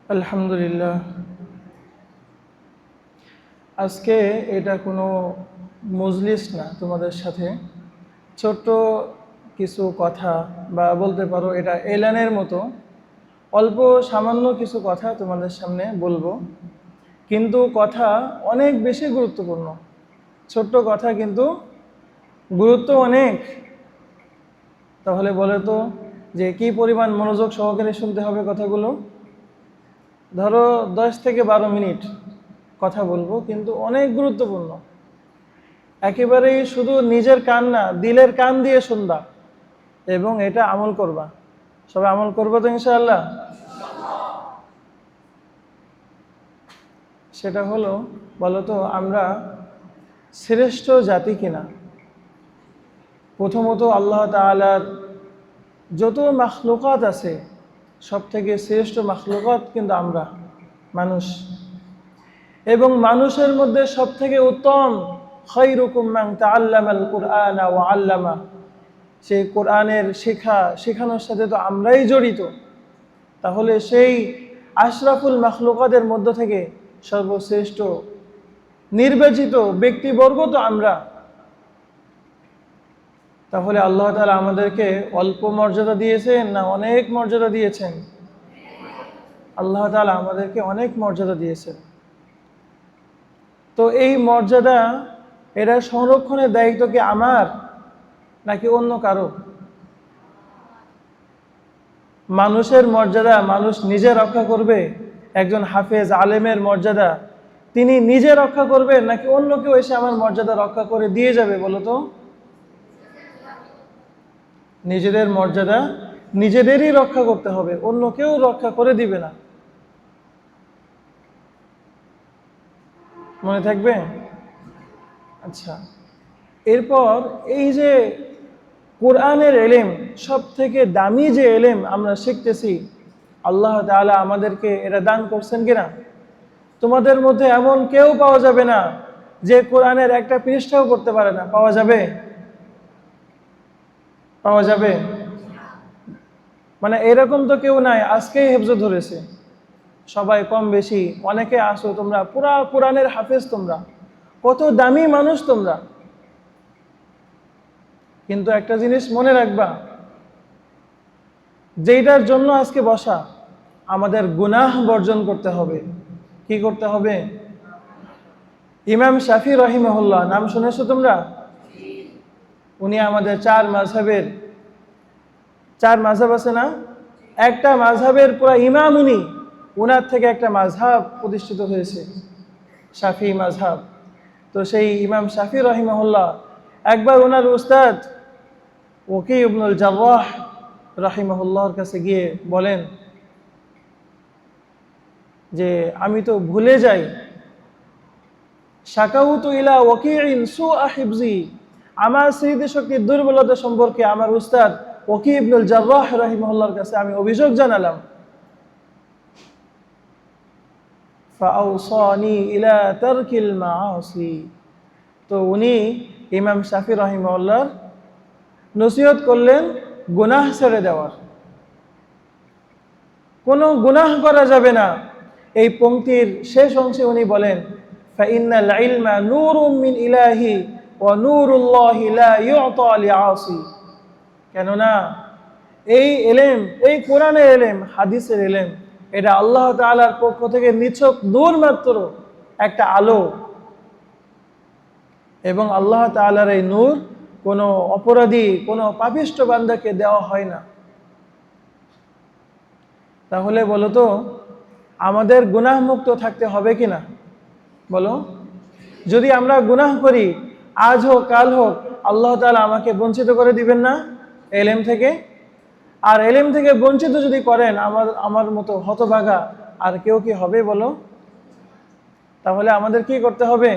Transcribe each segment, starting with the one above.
আলহামদুলিল্লাহ। আজকে এটা কোনো মজলিস না, তোমাদের সাথে ছোট্ট কিছু কথা বা বলতে পারো এটা এলানের মতো অল্প সামান্য কিছু কথা তোমাদের সামনে বলবো, কিন্তু কথা অনেক বেশি গুরুত্বপূর্ণ। ছোট্ট কথা কিন্তু গুরুত্ব অনেক। তাহলে বলে তো যে কি পরিমাণ মনোযোগ সহকারে শুনতে হবে কথাগুলো। ধরো 10 থেকে 12 মিনিট কথা বলবো, কিন্তু অনেক গুরুত্বপূর্ণ। একেবারেই শুধু নিজের কান না, দিলের কান দিয়ে শুনবা এবং এটা আমল করবা। সবাই আমল করবো তো ইনশাআল্লাহ। সেটা হলো, বলতো আমরা শ্রেষ্ঠ জাতি কিনা। প্রথমত আল্লাহ তাআলার যত মাখলুকাত আছে সব থেকে শ্রেষ্ঠ মাখলুকাত কিন্তু আমরা মানুষ, এবং মানুষের মধ্যে সব থেকে উত্তম খায়রুকুম মান তাআল্লামাল কুরআনা ওয়া আল্লামা। সেই কোরআনের শেখানোর সাথে তো আমরাই জড়িত। তাহলে সেই আশরাফুল মাখলুকাতের মধ্য থেকে সর্বশ্রেষ্ঠ নির্বাচিত ব্যক্তিবর্গ তো আমরা। তাহলে আল্লাহ তাআলা আমাদেরকে অল্প মর্যাদা দিয়েছেন না অনেক মর্যাদা দিয়েছেন? আল্লাহ তাআলা আমাদেরকে অনেক মর্যাদা দিয়েছেন। তো এই মর্যাদা, এটা সংরক্ষণের দায়িত্ব কি আমার নাকি অন্য কারো? মানুষের মর্যাদা মানুষ নিজে রক্ষা করবে? একজন হাফেজ আলেমের মর্যাদা তিনি নিজে রক্ষা করবেন নাকি অন্য কেউ এসে আমার মর্যাদা রক্ষা করে দিয়ে যাবে? বলো তো। নিজেদের মর্যাদা নিজেদেরই রক্ষা করতে হবে, অন্য কেউ রক্ষা করে দিবে না। মনে থাকবে? আচ্ছা, এরপর এই যে কোরআনের এলেম, সব থেকে দামি যে এলেম আমরা শিখতেছি, আল্লাহ তাআলা আমাদেরকে এটা দান করছেন কিনা? তোমাদের মধ্যে এমন কেউ পাওয়া যাবে না যে কোরআনের একটা পৃষ্ঠাও পড়তে পারে না। পাওয়া যাবে? পাওয়া যাবে? মানে এরকম তো কেউ নাই আজকেই হেফজ ধরেছে। সবাই কম বেশি, অনেকে আসো তোমরা পুরা কোরআনের হাফেজ, তোমরা কত দামি মানুষ তোমরা। কিন্তু একটা জিনিস মনে রাখবা, যেটার জন্য আজকে বসা, আমাদের গুনাহ বর্জন করতে হবে। কি করতে হবে? ইমাম শাফি রহিমাহুল্লাহ নাম শুনেছো তোমরা? উনি আমাদের চার মাযহাব আছে না, একটা মাযহাবের পুরা ইমাম উনি। উনার থেকে একটা মাযহাব প্রতিষ্ঠিত হয়েছে, শাফি মাযহাব। তো সেই ইমাম শাফি রহিমাহুল্লাহ একবার ওনার উস্তাদ ওকি ইবনুল জাররাহ রাহিমাহুল্লাহর কাছে গিয়ে বলেন যে আমি তো ভুলে যাই, শাকাউতু ইলা ওয়াকিইন সুআ হিফজি, আমার স্মৃতিশক্তির দুর্বলতা সম্পর্কে আমার উস্তাদ ওকি ইবনুল জাররাহ রাহিমাহুল্লাহর কাছে আমি অভিযোগ জানালাম। ফাআউসানি ইলা তারকিল মাআসি, তো উনি ইমাম শাফি রাহিমাহুল্লাহর নসিহত করলেন গুনাহ ছেড়ে দেওয়ার। কোনো গুনাহ করা যাবে না। এই পংক্তির শেষ অংশে উনি বলেন, ফাইন্নাল ইলমা নূরুম মিন ইলাহি ওয়া নূরুল্লাহি লা ইউতা লিআসি। কেননা এই এলেম, এই কোরআনের এলেম, হাদিসের এলেম, এটা আল্লাহ তাআলার পক্ষ থেকে নিছক নূর মাত্র, একটা আলো। এবং আল্লাহ তাআলার এই নূর কোনো অপরাধী, কোনো পাপিষ্ঠ বান্দাকে দেওয়া হয় না। তাহলে বলো তো, আমাদের গুনাহ মুক্ত থাকতে হবে কিনা? বলো। যদি আমরা গুনাহ করি, আজ হোক কাল হোক, আল্লাহ তাআলা আমাকে বঞ্চিত করে দিবেন না এলেম থেকে? আর এলেম থেকে বঞ্চিত যদি করেন, আমার মতো হতভাগা আর কেউ কি হবে বলো? তাহলে আমাদের কি করতে হবে?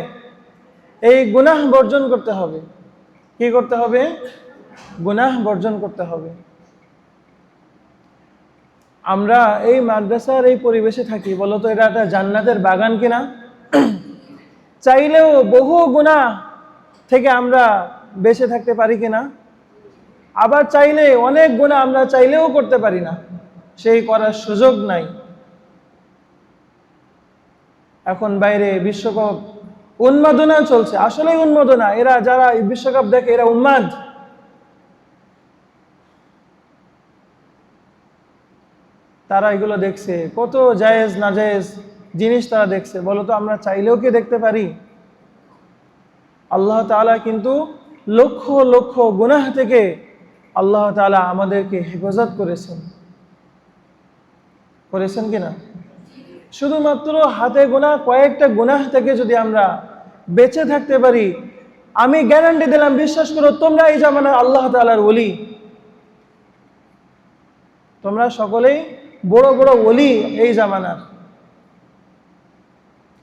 এই গুনাহ বর্জন করতে হবে। কি করতে হবে? গুনাহ বর্জন করতে হবে। আমরা এই মাদ্রাসার এই পরিবেশে থাকি, বলতো এটা একটা জান্নাতের বাগান কিনা? চাইলেও বহু গুনাহ থেকে আমরা বেঁচে থাকতে পারি কিনা? আবার চাইলে অনেক গুনাহ আমরা চাইলেও করতে পারি না, সেই করার সুযোগ নাই। এখন বাইরে বিশ্বকাপ উন্মাদনা চলছে, আসলেই উন্মাদনা। এরা যারা এই বিশ্বকাপ দেখে এরা উন্মাদ। তারা এগুলো দেখছে, কত জায়েজ না জায়েজ জিনিস তারা দেখছে। বলো তো আমরা চাইলেও কি দেখতে পারি? আল্লাহ তাআলা কিন্তু লক্ষ লক্ষ গুনাহ থেকে আল্লাহ তাআলা আমাদেরকে হেফাজত করেছেন কিনা? শুধুমাত্র হাতে গোনা কয়েকটা গুনাহ থেকে যদি আমরা বেঁচে থাকতে পারি, আমি গ্যারান্টি দিলাম, বিশ্বাস করো, তোমরা এই জামানার আল্লাহ তাআলার ওলি। তোমরা সকলেই বড় বড় ওলি এই জামানার।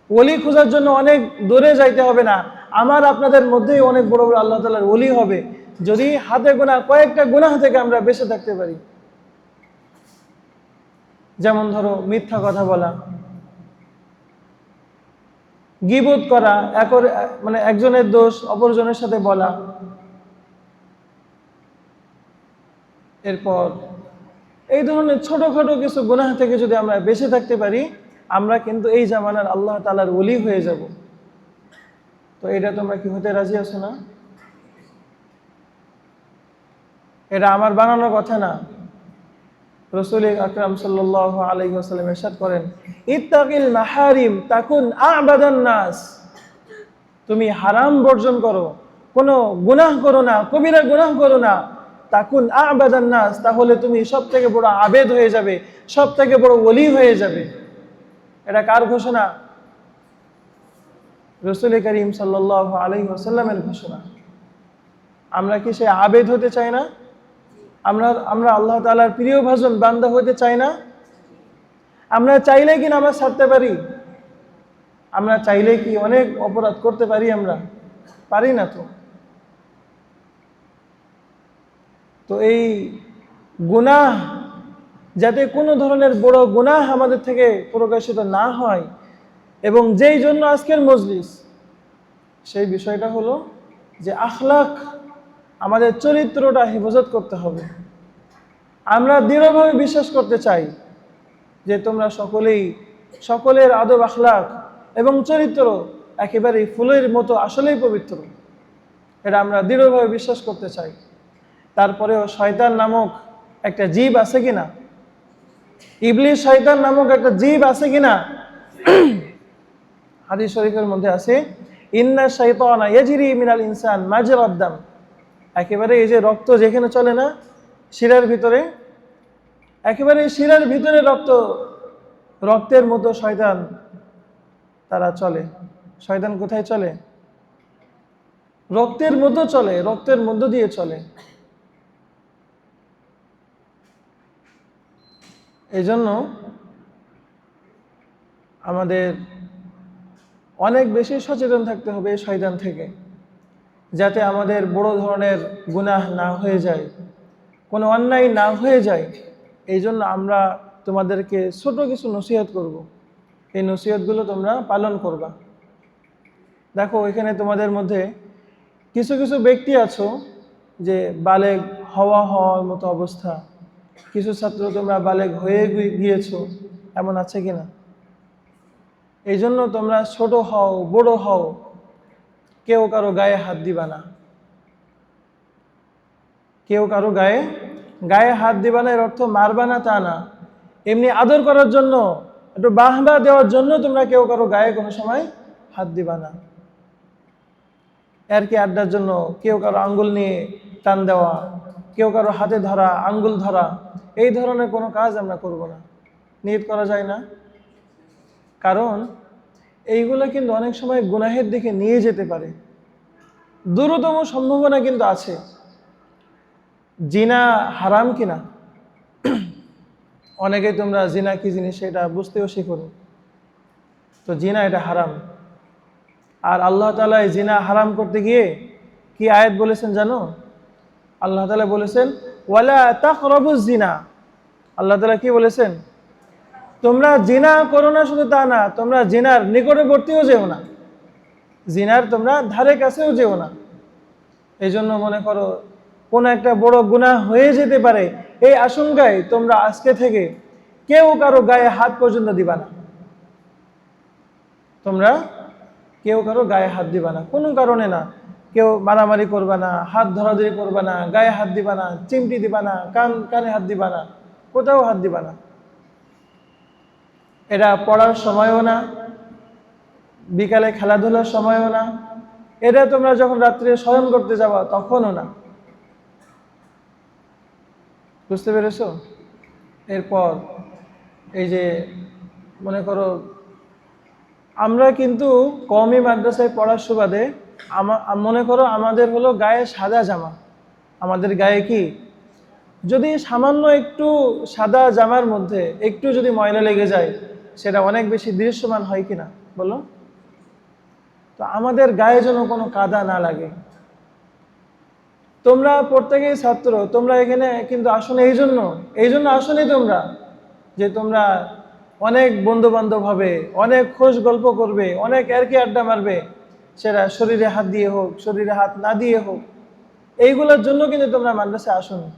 ওলি খোঁজার জন্য অনেক দূরে যাইতে হবে না, আমার আপনাদের মধ্যেই অনেক বড় বড় আল্লাহ তাআলার ওলি হবে, যদি হাতে গোনা কয়েকটা গুনাহ থেকে আমরা বেঁচে থাকতে পারি। যেমন ধরো মিথ্যা কথা বলা, গীবত করা, মানে একজনের দোষ অপরজনের সাথে বলা। এরপর এই ধরনের ছোটখাটো কিছু গুনাহ থেকে যদি আমরা বেঁচে থাকতে পারি, আমরা কিন্তু এই জামানার আল্লাহ তাআলার ওলি হয়ে যাব। তো এটা তোমরা কি হতে রাজি আছো না? এটা আমার বানানোর কথা না। রাসূল আকরাম সাল্লাল্লাহু আলাইহি ওয়াসাল্লাম ইরশাদ করেন, ইত্তাকিল মাহারিম তাকুন আ'বাদান নাস। তুমি হারাম বর্জন করো, কোনো গুনাহ করো না, কবিরা গুনাহ করো না, তাকুন আ'বাদান নাস, তাহলে তুমি সব থেকে বড় আবেদ হয়ে যাবে, সব থেকে বড় ওলি হয়ে যাবে। এটা কার ঘোষণা? রাসূল করিম সাল্লাল্লাহু আলাইহি ওয়াসাল্লামের ঘোষণা। আমরা কি সে আবেদ হতে চাই না? আমরা আল্লাহ তাআলার প্রিয় ভাজন বান্দা হতে চাই না? আমরা চাইলে কি নামাজ ছাড়তে পারি? আমরা চাইলে কি অনেক অপরাধ করতে পারি? আমরা পারি না। তো এই গুনাহ, যাতে কোনো ধরনের বড় গুনাহ আমাদের থেকে প্রকাশিত না হয়, এবং যেই জন্য আজকের মজলিস, সেই বিষয়টা হলো যে আখলাক, আমাদের চরিত্রটা হেফাজত করতে হবে। আমরা দৃঢ়ভাবে বিশ্বাস করতে চাই যে তোমরা সকলের আদব আখলাক এবং চরিত্র একেবারেই ফুলের মতো আসলেই পবিত্র। এটা আমরা দৃঢ়ভাবে বিশ্বাস করতে চাই। তারপরেও শয়তান নামক একটা জীব আছে কিনা? ইবলিস শয়তান নামক একটা জীব আছে কিনা? হাদিস শরীফের মধ্যে আছে, ইন্না শাইতানা ইয়াজরি মিনাল ইনসান মাজরাদ দাম। একেবারে এই যে রক্ত যেখানে চলে না শিরার ভিতরে, একেবারে শিরার ভিতরে রক্তের মতো শয়তান তারা চলে। শয়তান কোথায় চলে? রক্তের মতো চলে, রক্তের মধ্য দিয়ে চলে। এই জন্য আমাদের অনেক বেশি সচেতন থাকতে হবে শয়তান থেকে, যাতে আমাদের বড় ধরনের গুনাহ না হয়ে যায়, কোনো অন্যায় না হয়ে যায়। এই জন্য আমরা তোমাদেরকে ছোট কিছু নসিহত করব। এই নসিহতগুলো তোমরা পালন করবা। দেখো, এখানে তোমাদের মধ্যে কিছু কিছু ব্যক্তি আছো যে বালেগ হওয়ার মতো অবস্থা, কিছু ছাত্র তোমরা বালেগ হয়ে গিয়েছো, এমন আছে কিনা? এই জন্য তোমরা ছোট হও বড় হও, কেউ কারো গায়ে হাত দিবা না। কেউ কারো গায়ে হাত দিবা না, এর অর্থ মারবা না তা না। এমনি আদর করার জন্য, একটু বাহবা দেওয়ার জন্য তোমরা কেউ কারো গায়ে কোনো সময় হাত দিবা না। এর কি আড্ডার জন্য কেউ কারো আঙ্গুল নিয়ে টান দেওয়া, কেউ কারো হাতে ধরা, আঙ্গুল ধরা, এই ধরনের কোনো কাজ আমরা করব না। নিয়ত করা যায় না? কারণ এইগুলো কিন্তু অনেক সময় গুনাহের দিকে নিয়ে যেতে পারে, দ্রুততম সম্ভাবনা কিন্তু আছে। জিনা হারাম কিনা? অনেকেই তোমরা জিনা কি জিনিস সেটা বুঝতেও শিখো। তো জিনা এটা হারাম। আর আল্লাহ তাআলা এই জিনা হারাম করতে গিয়ে কি আয়াত বলেছেন জানো? আল্লাহ তাআলা বলেছেন, ওয়ালা তাকরাবুজ জিনা। আল্লাহ তাআলা কি বলেছেন? তোমরা জিনা করো না, শুধু তা না, তোমরা জিনার নিকটবর্তীও যেও না, জিনার তোমরা ধারে কাছেও যেও না। এই জন্য মনে করো কোনো একটা বড় গুনাহ হয়ে যেতে পারে, এই আশঙ্কায় তোমরা আজকে থেকে কেউ কারো গায়ে হাত পর্যন্ত দিবা না। তোমরা কেউ কারো গায়ে হাত দিবা না, কোনো কারণে না। কেউ মারামারি করবা না, হাত ধরাধরি করবা না, গায়ে হাত দিবা না, চিমটি দিবা না, কানে হাত দিবা না, কোথাও হাত দিবা না। এটা পড়ার সময়ও না, বিকালে খেলাধুলার সময়ও না, এটা তোমরা যখন রাত্রে শয়ন করতে যাবা তখনও না। বুঝতে পেরেছো? এরপর এই যে মনে করো আমরা কিন্তু কওমি মাদ্রাসায় পড়ার সুবাদে মনে করো আমাদের হলো গায়ে সাদা জামা, আমাদের গায়ে কি যদি সামান্য একটু সাদা জামার মধ্যে একটু যদি ময়লা লেগে যায় সেটা অনেক বেশি দৃশ্যমান হয় কিনা বলো? তো আমাদের গায়ে যেন কোনো কাদা না লাগে। তোমরা প্রত্যেকেই ছাত্র, তোমরা এখানে কিন্তু আসলে এই জন্য আসলেই তোমরা যে তোমরা অনেক বন্ধু বান্ধব হবে, অনেক খোশ গল্প করবে, অনেক এরকি আড্ডা মারবে, সেটা শরীরে হাত দিয়ে হোক শরীরে হাত না দিয়ে হোক, এইগুলোর জন্য কিন্তু তোমরা মাদ্রাসায় আসোনি।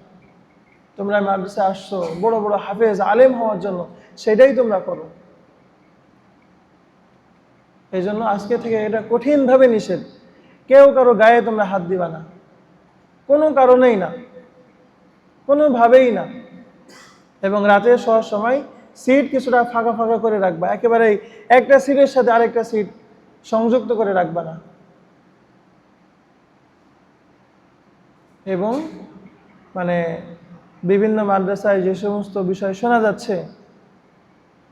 তোমরা মাদ্রাসায় আসছো বড় বড় হাফেজ আলেম হওয়ার জন্য, সেটাই তোমরা করো। এই জন্য আজকে থেকে এটা কঠিনভাবে নিষেধ, কেউ কারো গায়ে তোমরা হাত দিবা না, কোনো কারণেই না, কোনোভাবেই না। এবং রাতে শোয়ার সময় সিট কিছুটা ফাঁকা ফাঁকা করে রাখবা, একেবারেই একটা সিটের সাথে আরেকটা সিট সংযুক্ত করে রাখবা না। এবং মানে বিভিন্ন মাদ্রাসায় যে সমস্ত বিষয় শোনা যাচ্ছে,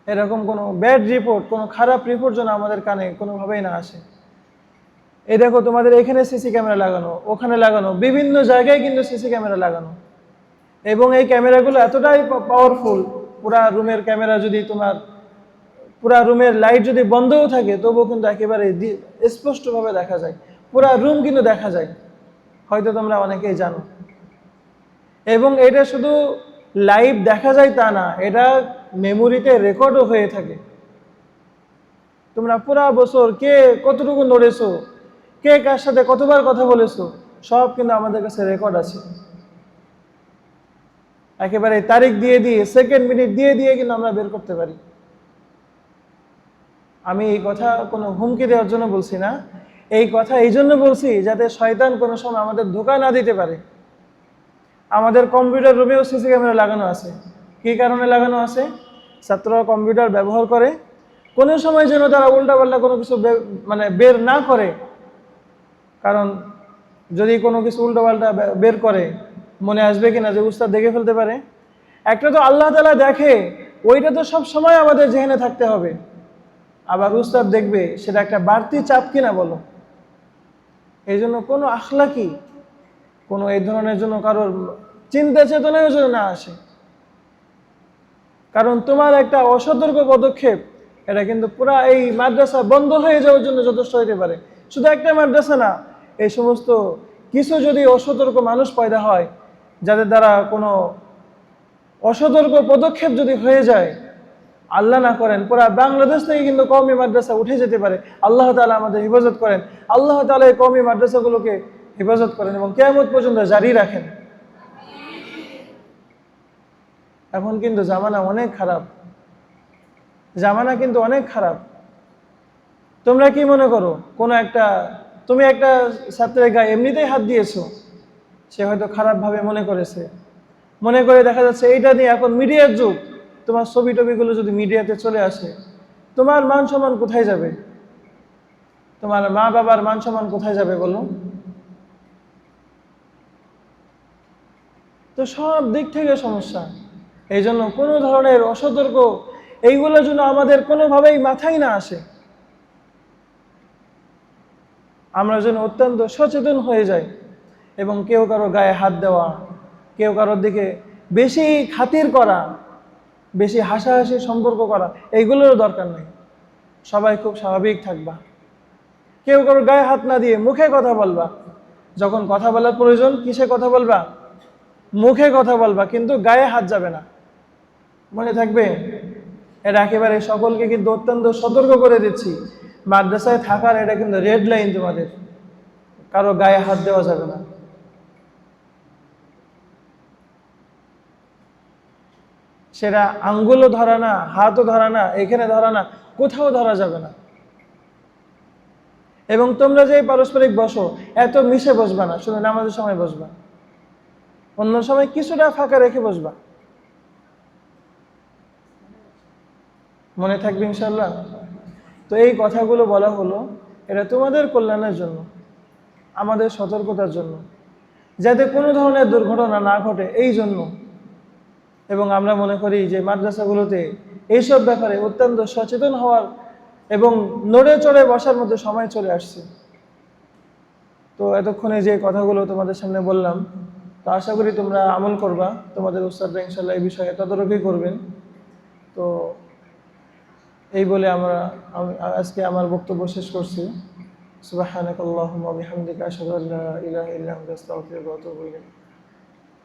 এরকম কোনো ব্যাড রিপোর্ট, কোনো খারাপ রিপোর্ট যেন আমাদের কানে কোনোভাবেই না আসে। এই দেখো তোমাদের এখানে সিসি ক্যামেরা লাগানো, ওখানে লাগানো, বিভিন্ন জায়গায় কিন্তু সিসি ক্যামেরা লাগানো, এবং এই ক্যামেরাগুলো এতটাই পাওয়ারফুল, পুরা রুমের ক্যামেরা যদি তোমার পুরা রুমের লাইট যদি বন্ধও থাকে তবুও কিন্তু একেবারে স্পষ্টভাবে দেখা যায়, পুরা রুম কিন্তু দেখা যায়, হয়তো তোমরা অনেকেই জানো। এবং এটা শুধু লাইভ দেখা যায় তা না, এটা মেমোরিতে রেকর্ডও হয়ে থাকে। তোমরা পুরা বছর কে কতটুকু নড়েছো, কে কার সাথে কতবার কথা বলেছো, সব কিন্তু আমাদের কাছে রেকর্ড আছে। একেবারে তারিখ দিয়ে দিয়ে সেকেন্ড মিনিট দিয়ে দিয়ে কিন্তু আমরা বের করতে পারি। আমি এই কথা কোনো হুমকি দেওয়ার জন্য বলছি না, এই কথা এই জন্য বলছি যাতে শয়তান কোনো সময় আমাদের ধোঁকা না দিতে পারে। আমাদের কম্পিউটার রুমেও সিসি ক্যামেরা লাগানো আছে। কী কারণে লাগানো আছে? ছাত্ররা কম্পিউটার ব্যবহার করে, কোনো সময় যেন তারা উল্টাপাল্টা কোনো কিছু মানে বের না করে। কারণ যদি কোনো কিছু উল্টাপাল্টা বের করে মনে আসবে কিনা যে উস্তাদ দেখে ফেলতে পারে। একটা তো আল্লাহ তাআলা দেখে, ওইটা তো সব সময় আমাদের জেহেনে থাকতে হবে। আবার উস্তাদ দেখবে, সেটা একটা বাড়তি চাপ কিনা বলো? এই জন্য কোনো আখলাকি, কোনো এই ধরনের জন্য কারোর চিন্তা চেতনাও যেন না আসে। কারণ তোমার একটা অসতর্ক পদক্ষেপ এটা কিন্তু পুরা এই মাদ্রাসা বন্ধ হয়ে যাওয়ার জন্য যথেষ্ট হতে পারে। শুধু একটা মাদ্রাসা না, এই সমস্ত কিছু যদি অসতর্ক মানুষ পয়দা হয়, যাদের দ্বারা কোনো অসতর্ক পদক্ষেপ যদি হয়ে যায়, আল্লাহ না করেন পুরা বাংলাদেশ থেকে কিন্তু কওমি মাদ্রাসা উঠে যেতে পারে। আল্লাহ তাআলা আমাদের হেফাজত করেন, আল্লাহ তাআলা এই কওমি মাদ্রাসাগুলোকে হেফাজত করেন এবং কিয়ামত পর্যন্ত জারি রাখেন। এখন কিন্তু জামানা অনেক খারাপ, জামানা কিন্তু অনেক খারাপ। তোমরা কি মনে করো তুমি একটা ছাত্রের গায়ে এমনিতেই হাত দিয়েছো, সে হয়তো খারাপভাবে মনে করেছে, মনে করে দেখা যাচ্ছে এইটা নিয়ে এখন মিডিয়ার যুগ, তোমার ছবি টবিগুলো যদি মিডিয়াতে চলে আসে, তোমার মান সম্মান কোথায় যাবে? তোমার মা বাবার মান সম্মান কোথায় যাবে বলো? তো সব দিক থেকে সমস্যা। এই জন্য কোনো ধরনের অসতর্ক এইগুলোর জন্য আমাদের কোনোভাবেই মাথায় না আসে। আমরা যেন অত্যন্ত সচেতন হয়ে যাই এবং কেউ কারো গায়ে হাত দেওয়া, কেউ কারোর দিকে বেশি খাতির করা, বেশি হাসাহাসি সম্পর্ক করা, এইগুলোরও দরকার নেই। সবাই খুব স্বাভাবিক থাকবা, কেউ কারোর গায়ে হাত না দিয়ে মুখে কথা বলবা। যখন কথা বলার প্রয়োজন কিসে কথা বলবা? মুখে কথা বলবা, কিন্তু গায়ে হাত যাবে না। মনে থাকবে? এটা একেবারে সকলকে কিন্তু অত্যন্ত সতর্ক করে দিচ্ছি, মাদ্রাসায় থাকার এটা কিন্তু রেড লাইন। তোমাদের কারো গায়ে হাত দেওয়া যাবে না। সেটা আঙ্গুলও ধরা না, হাতও ধরা না, এখানে ধরা না, কোথাও ধরা যাবে না। এবং তোমরা যে পারস্পরিক বসো এত মিশে বসবা না, শুধু নামাজের সময় বসবা, অন্য সময় কিছুটা ফাঁকা রেখে বসবা। মনে থাকবে ইনশাল্লাহ। তো এই কথাগুলো বলা হলো এটা তোমাদের কল্যাণের জন্য, আমাদের সতর্কতার জন্য, যাতে কোনো ধরনের দুর্ঘটনা না ঘটে এই জন্য। এবং আমরা মনে করি যে মাদ্রাসাগুলোতে এইসব ব্যাপারে অত্যন্ত সচেতন হওয়ার এবং নড়ে চড়ে বসার মধ্যে সময় চলে আসছে। তো এতক্ষণে যে কথাগুলো তোমাদের সামনে বললাম, তো আশা করি তোমরা আমল করবা, তোমাদের উস্তাদরা ইনশাল্লাহ এই বিষয়ে তদারকি করবেন। তো এই বলে আমি আজকে আমার বক্তব্য শেষ করছি। সুবহানাকাল্লাহুম্মা ওয়া বিহামদিকা আশহাদু আল্লা ইলাহা ইল্লা আনতা আস্তাগফিরুকা ওয়া আতুবু ইলাইক।